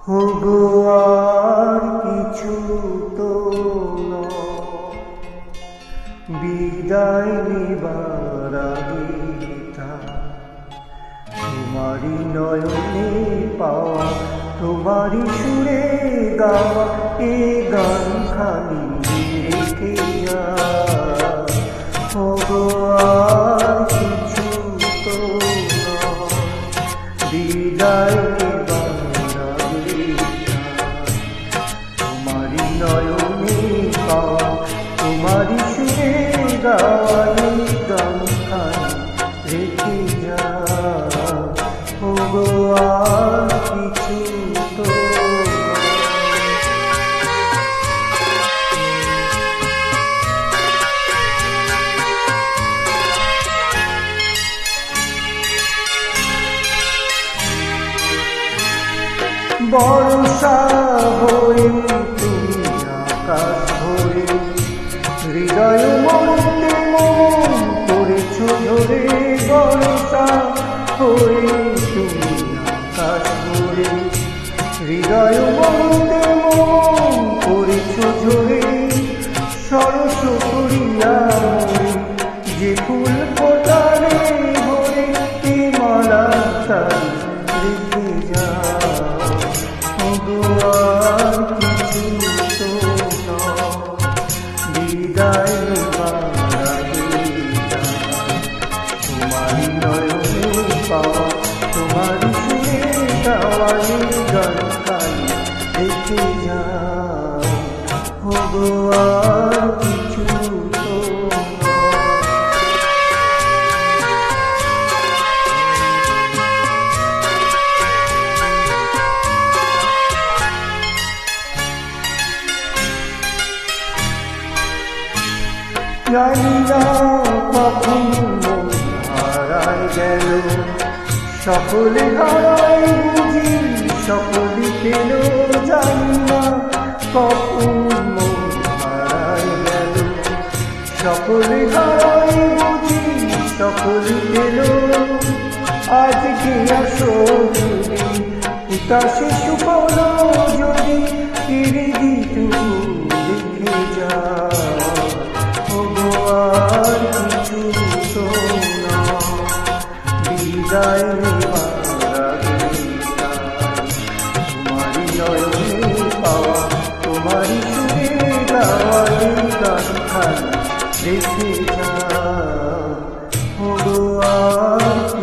ওগো আর কিছু তো বিদায় নিবার আগে তোমারি নয়নে পাওয়া, তোমারি সুরে গাওয়া এ গান খালি রেখে যা। ওগো আর কিছু তো বিদায় নিবার আগে তোমারি নয়নে পাওয়া, তোমারি সুরে গাওয়া এই গান খালি রেখে যা। ওগো আর কিছু তো বর্ষা হয়ে তুমি আকাশ ভরে হৃদয় মনতে মন করেছ ধরে। বর্ষা হয়ে তুমি আকাশ ভরে হৃদয় মনতে মন করেছ ঝরে। সরস করিয়া যে ফুল ফোটারে ভরে এ মালা তাই রেখে যা। ওগো আর কিছু তো বিদায় নিবার আগে তোমারি নয়নে পাওয়া, তোমারি সুরে গাওয়া এই গান খালি রেখে যা। ওগো আর কিছু তো জানি না কখন মন হারায় গেল, সকলে হারায় বুঝি সকলে পেল। জানি না কখন মন হারায় গেল, সকলে হারায় বুঝি সকলে পেল। আজকে আসো যদি উতাসে সুফল যদি ফিরে দিটুকু লিখে যা। ওগো আর কিছু তো বিদায় নিবার আগে তোমারি নয়নে পাওয়া, তোমারি সুরে গাওয়া এই গান খালি রেখে যা। ওগো আর